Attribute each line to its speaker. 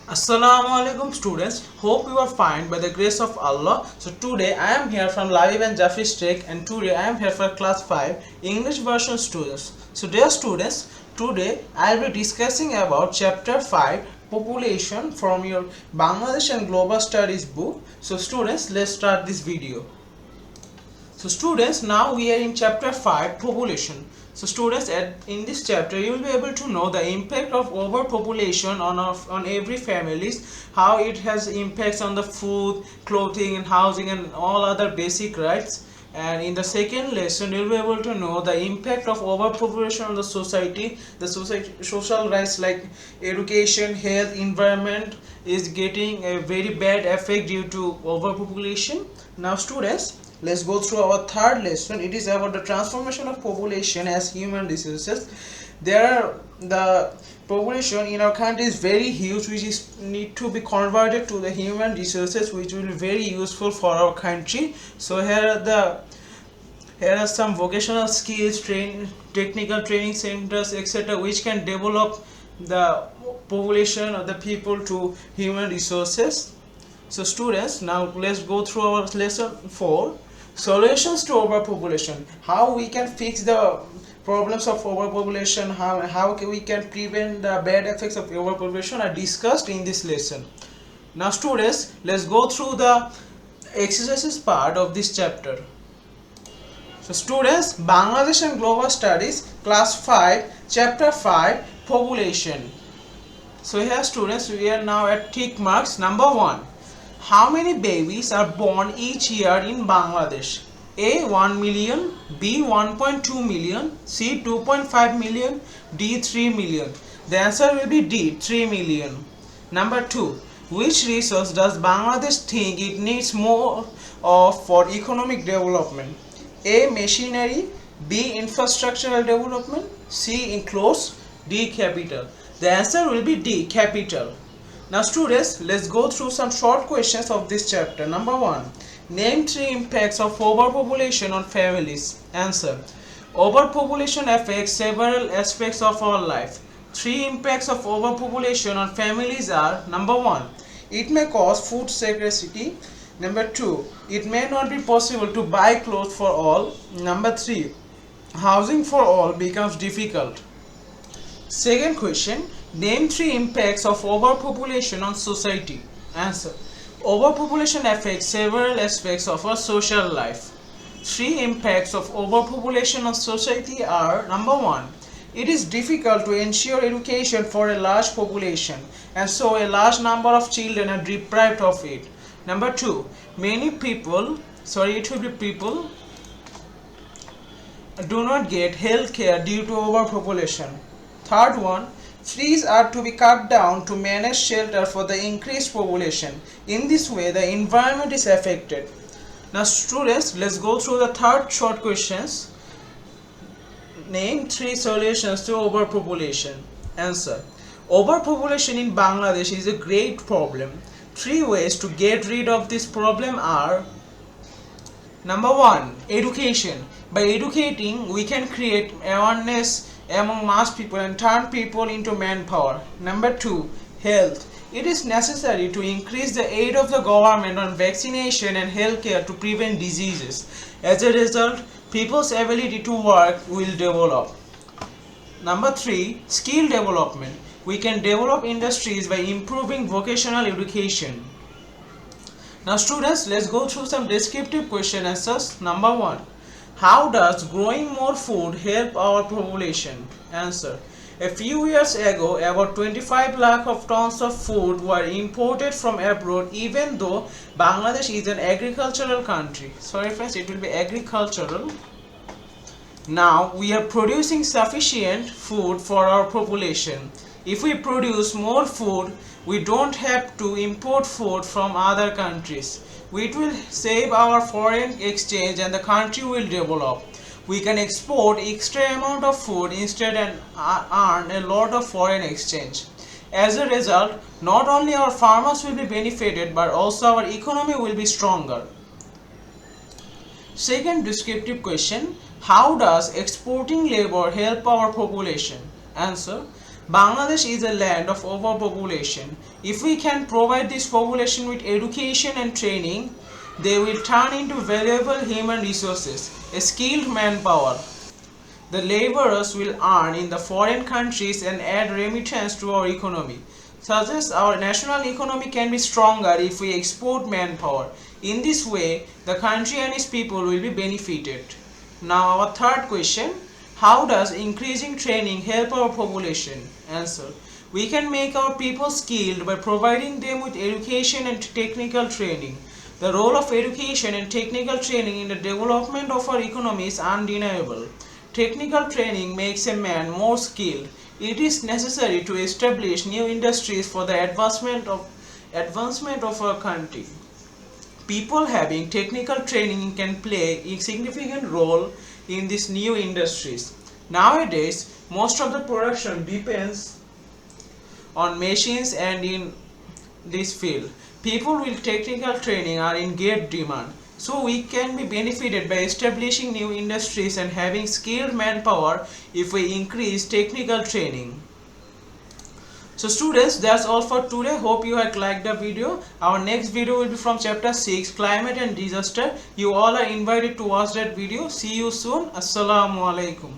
Speaker 1: Assalamu alaikum students, hope you are fine by the grace of Allah. So today I am here from Live and Jafri Streak, and today I am here for class 5 English version students. So dear students, today I will be discussing about chapter 5 population from your Bangladesh and Global Studies book. So students, let's start this video. So students, now we are in chapter 5 population. So students, in this chapter you will be able to know the impact of overpopulation on every families, how it has impacts on the food, clothing and housing and all other basic rights. And in the second lesson you will be able to know the impact of overpopulation on the society, social rights like education, health, environment is getting a very bad effect due to overpopulation. Now students, let's go through our third lesson. It is about the transformation of population as human resources. The population in our country is very huge, which is need to be converted to the human resources, which will be very useful for our country. So here are some vocational skills, technical training centers, etc., which can develop the population of the people to human resources. So students, now let's go through our lesson 4, solutions to overpopulation. How we can fix the problems of overpopulation, how we can prevent the bad effects of overpopulation are discussed in this lesson. Now students, let's go through the exercises part of this chapter. So students, Bangladesh and Global Studies, Class 5, Chapter 5, Population. So here students, we are now at tick marks. Number 1. How many babies are born each year in Bangladesh? A. 1 million, B. 1.2 million, C. 2.5 million, D. 3 million. The answer will be D. 3 million. Number 2. Which resource does Bangladesh think it needs more of for economic development? A. Machinery, B. Infrastructural development, C. Enclosed, D. Capital. The answer will be D. Capital. Now students, let's go through some short questions of this chapter. Number 1. Name 3 impacts of overpopulation on families. Answer. Overpopulation affects several aspects of our life. 3 impacts of overpopulation on families are: number 1. It may cause food scarcity. Number 2. It may not be possible to buy clothes for all. Number 3. Housing for all becomes difficult. Second question. Name 3 impacts of overpopulation on society. Answer. Overpopulation affects several aspects of our social life. 3 impacts of overpopulation on society are: number 1. It is difficult to ensure education for a large population, and so a large number of children are deprived of it. Number 2. Many people do not get health care due to overpopulation. Third one, trees are to be cut down to manage shelter for the increased population. In this way, the environment is affected. Now students, let's go through the third short questions. Name 3 solutions to overpopulation. Answer. Overpopulation in Bangladesh is a great problem. 3 ways to get rid of this problem are: number 1. Education. By educating, we can create awareness among mass people and turn people into manpower. Number 2. Health. It is necessary to increase the aid of the government on vaccination and healthcare to prevent diseases. As a result, people's ability to work will develop. Number 3. Skill development. We can develop industries by improving vocational education. Now students, let's go through some descriptive question answers. Number 1. How does growing more food help our population? Answer. A few years ago, about 25 lakh of tons of food were imported from abroad, even though Bangladesh is an agricultural country. Sorry friends, it will be agricultural. Now we are producing sufficient food for our population. If we produce more food, we don't have to import food from other countries. It will save our foreign exchange and the country will develop. We can export extra amount of food instead and earn a lot of foreign exchange. As a result, not only our farmers will be benefited, but also our economy will be stronger. Second descriptive question. How does exporting labor help our population? Answer. Bangladesh is a land of overpopulation. If we can provide this population with education and training, they will turn into valuable human resources, a skilled manpower. The laborers will earn in the foreign countries and add remittance to our economy. Thus, our national economy can be stronger if we export manpower. In this way, the country and its people will be benefited. Now, our third question. How does increasing training help our population? Answer. We can make our people skilled by providing them with education and technical training. The role of education and technical training in the development of our economy is undeniable. Technical training makes a man more skilled. It is necessary to establish new industries for the advancement of our country. People having technical training can play a significant role in these new industries. Nowadays, most of the production depends on machines, and in this field, people with technical training are in great demand. So we can be benefited by establishing new industries and having skilled manpower if we increase technical training. So students, that's all for today. Hope you had liked the video. Our next video will be from chapter 6, climate and disaster. You all are invited to watch that video. See you soon. Assalamu alaikum.